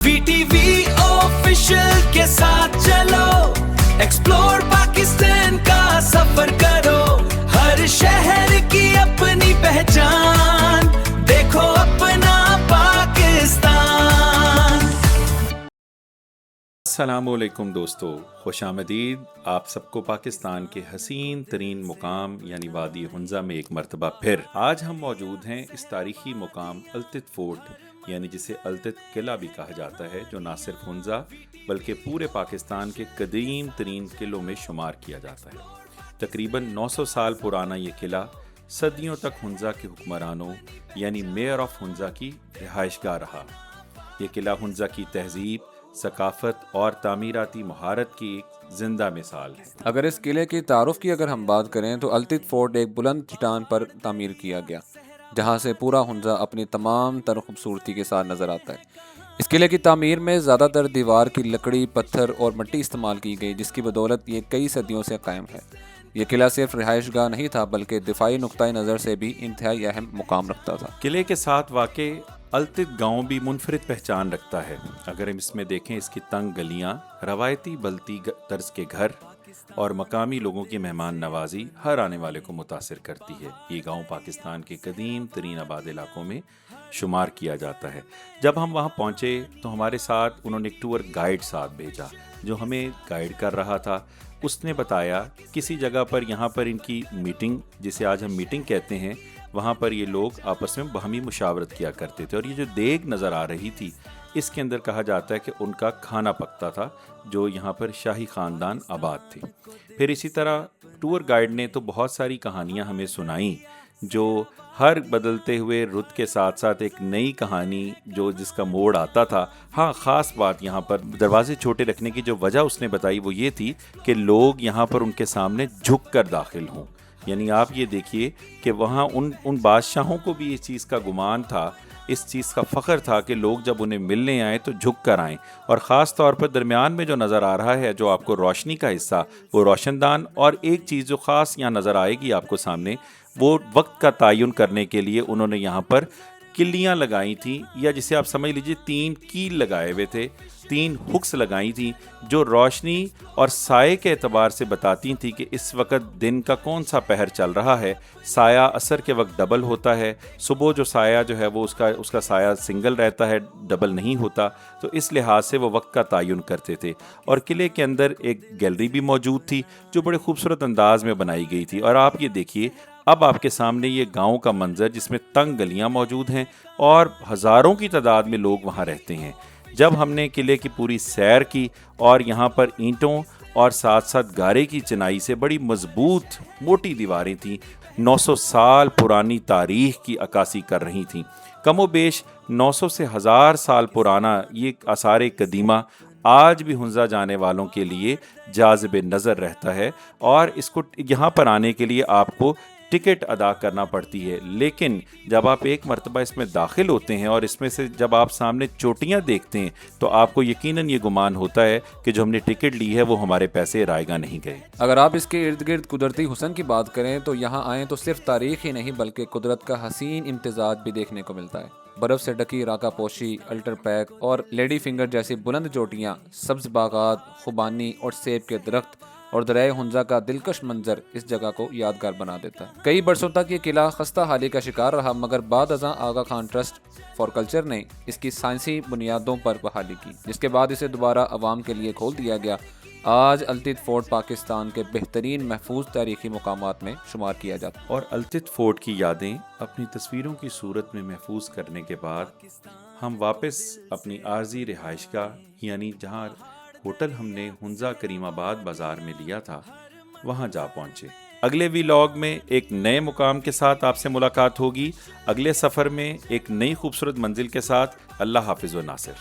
VTV official के साथ चलो, एक्सप्लोर पाकिस्तान का सफर करो, हर शहर की अपनी पहचान, देखो अपना पाकिस्तान। अस्सलामुअलैकुम दोस्तों, खुशामदीद आप सबको पाकिस्तान के हसीन तरीन मुकाम यानी वादी हुंजा में एक मरतबा फिर। आज हम मौजूद हैं इस तारीखी मुकाम अल्तित फोर्ट यानी जिसे अल्तित किला भी कहा जाता है, जो ना सिर्फ हुंजा बल्कि पूरे पाकिस्तान के कदीम तरीन किलों में शुमार किया जाता है। तकरीबन 900 साल पुराना ये किला सदियों तक हुंजा के हुक्मरानों यानी मेयर ऑफ हुंजा की रिहाइशगाह रहा। ये किला हुंजा की तहजीब, सकाफत और तामीराती महारत की एक जिंदा मिसाल है। अगर इस किले की तारुफ की अगर हम बात करें तो अल्तित फोर्ट एक बुलंद चट्टान पर तामीर किया गया, जहां से पूरा हुंजा अपनी तमाम तर खूबसूरती के साथ नज़र आता है। इस किले की तामीर में ज़्यादातर दीवार की लकड़ी, पत्थर और मिट्टी इस्तेमाल की गई, जिसकी बदौलत ये कई सदियों से कायम है। ये किला सिर्फ रिहाइशगाह नहीं था बल्कि दिफाई नुक्ता नज़र से भी इंतहाई अहम मुकाम रखता था। किले के साथ वाक़े अल्तित गांव भी मुनफरिद पहचान रखता है। अगर हम इसमें देखें, इसकी तंग गलियां, रवायती बल्ती तर्ज के घर और मकामी लोगों की मेहमान नवाजी हर आने वाले को मुतासिर करती है। ये गांव पाकिस्तान के कदीम तरीन आबाद इलाकों में शुमार किया जाता है। जब हम वहां पहुंचे तो हमारे साथ उन्होंने एक टूर गाइड साथ भेजा, जो हमें गाइड कर रहा था। उसने बताया किसी जगह पर यहाँ पर इनकी मीटिंग, जिसे आज हम मीटिंग कहते हैं, वहाँ पर ये लोग आपस में बाहमी मुशावरत किया करते थे। और ये जो देग नज़र आ रही थी, इसके अंदर कहा जाता है कि उनका खाना पकता था, जो यहाँ पर शाही ख़ानदान आबाद थे। फिर इसी तरह टूर गाइड ने तो बहुत सारी कहानियाँ हमें सुनाई, जो हर बदलते हुए रुत के साथ साथ एक नई कहानी जिसका मोड़ आता था। हाँ, ख़ास बात यहाँ पर दरवाजे छोटे रखने की जो वजह उसने बताई वो ये थी कि लोग यहाँ पर उनके सामने झुक कर दाखिल हों। यानी आप ये देखिए कि वहाँ उन बादशाहों को भी इस चीज़ का गुमान था, इस चीज़ का फ़ख्र था कि लोग जब उन्हें मिलने आए तो झुक कर आएँ। और ख़ास तौर पर दरमियान में जो नज़र आ रहा है, जो आपको रोशनी का हिस्सा, वो रोशनदान। और एक चीज़ जो ख़ास यहाँ नज़र आएगी आपको सामने, वो वक्त का तयन करने के लिए उन्होंने यहाँ पर किल्लियाँ लगाई थी, या जिसे आप समझ लीजिए 3 कील लगाए हुए थे, 3 हुक्स लगाई थी, जो रोशनी और साये के एतबार से बताती थी कि इस वक्त दिन का कौन सा पहर चल रहा है। साया असर के वक्त डबल होता है, सुबह जो साया जो है वो उसका साया सिंगल रहता है, डबल नहीं होता। तो इस लिहाज से वो वक्त का तयन करते थे। और किले के अंदर एक गैलरी भी मौजूद थी, जो बड़े खूबसूरत अंदाज में बनाई गई थी। और आप ये देखिए, अब आपके सामने ये गांव का मंजर, जिसमें तंग गलियां मौजूद हैं और हज़ारों की तादाद में लोग वहां रहते हैं। जब हमने किले की पूरी सैर की और यहाँ पर ईंटों और साथ साथ गारे की चिनाई से बड़ी मजबूत मोटी दीवारें थीं, 900 साल पुरानी तारीख की अक्कासी कर रही थीं। कमोबेश 900 से 1000 साल पुराना ये आसार कदीमा आज भी हुंजा जाने वालों के लिए जाज़िब नज़र रहता है। और इसको यहाँ पर आने के लिए आपको टिकट अदा करना पड़ती है। लेकिन जब आप एक मरतबा इसमें दाखिल होते हैं और इसमें से जब आप सामने चोटियाँ देखते हैं, तो आपको यकीनन ये गुमान होता है कि जो हमने टिकट ली है वो हमारे पैसे रायगा नहीं गए। अगर आप इसके इर्द गिर्द कुदरती हुस्न की बात करें तो यहाँ आएँ तो सिर्फ तारीख ही नहीं बल्कि कुदरत का हसीन इम्तिजाज भी देखने को मिलता है। बर्फ़ से ढकी राका पोशी, अल्टर पैक और लेडी फिंगर जैसी बुलंद चोटियाँ, सब्ज़ बागात, खुबानी और सेब के दरख्त और दरियाए हुंजा का दिलकश मंजर इस जगह को यादगार बना देता है। कई बरसों तक ये किला खस्ता हाली का शिकार रहा, मगर बाद अज़ां आगा खान ट्रस्ट फॉर कल्चर ने इसकी साइंसी बुनियादों पर बहाली की, जिसके बाद इसे दोबारा आवाम के लिए खोल दिया गया। आज अल्तित फोर्ट पाकिस्तान के बेहतरीन महफूज तारीखी मकामात में शुमार किया जाता है। और अल्तित फोर्ट की यादें अपनी तस्वीरों की सूरत में महफूज करने के बाद हम वापस अपनी आर्जी रिहाइशगाह यानी जहाँ होटल हमने हुंजा करीमाबाद बाज़ार में लिया था, वहाँ जा पहुँचे। अगले व्लॉग में एक नए मुकाम के साथ आपसे मुलाकात होगी, अगले सफ़र में एक नई खूबसूरत मंजिल के साथ। अल्लाह हाफिज़ व नासिर।